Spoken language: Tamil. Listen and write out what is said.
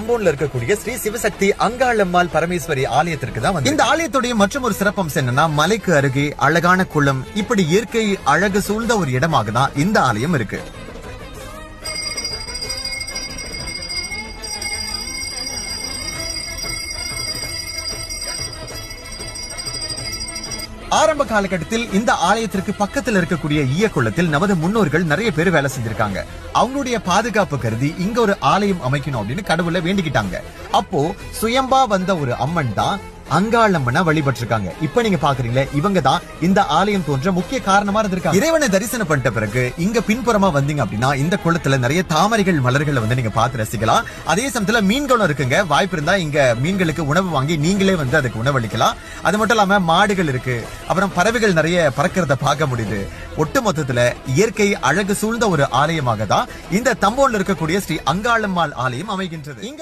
தம்போன்ல இருக்கக்கூடிய ஸ்ரீ சிவசக்தி அங்காளம்மாள் பரமேஸ்வரி ஆலயத்திற்கு தான் வந்து இந்த ஆலயத்துடைய மற்றும் ஒரு சிறப்பம்சம் என்னன்னா மலைக்கு அருகே அழகான குளம், இப்படி இயற்கை அழகு சூழ்ந்த ஒரு இடமாக தான் இந்த ஆலயம் இருக்கு. ஆரம்ப காலகட்டத்தில் இந்த ஆலயத்திற்கு பக்கத்தில் இருக்கக்கூடிய ஈயக்குளத்தில் நமது முன்னோர்கள் நிறைய பேர் வேலை செஞ்சிருக்காங்க. அவங்களுடைய பாதுகாப்பு கருதி இங்க ஒரு ஆலயம் அமைக்கணும் அப்படின்னு கடவுளை வேண்டிக்கிட்டாங்க. அப்போ சுயம்பா வந்த ஒரு அம்மன் தான் அங்காளம்மனை வழிபட்டிருக்காங்க. இப்ப நீங்க பாக்குறீங்களே, இவங்க தான் இந்த ஆலயம் தோன்ற முக்கிய காரணமா இருந்திருக்காங்க. இறைவனை தரிசனம் பண்ணிட்ட பிறகு இங்க பின்புறமா வந்தீங்க அப்படின்னா இந்த குளத்துல நிறைய தாமரைகள் மலர்களை வந்து நீங்க பார்த்து ரசிக்கலாம். அதே சமயத்துல மீன்களும் இருக்குங்க. வாய்ப்பு இருந்தா இங்க மீன்களுக்கு உணவு வாங்கி நீங்களே வந்து அதுக்கு உணவளிக்கலாம். அது மட்டும் இல்லாம மாடுகள் இருக்கு, அப்புறம் பறவைகள் நிறைய பறக்கிறத பார்க்க முடியுது. ஒட்டு மொத்தத்துல இயற்கை அழகு சூழ்ந்த ஒரு ஆலயமாக தான் இந்த தம்போன்ல இருக்கக்கூடிய ஸ்ரீ அங்காளம்மாள் ஆலயம் அமைகின்றது. இங்க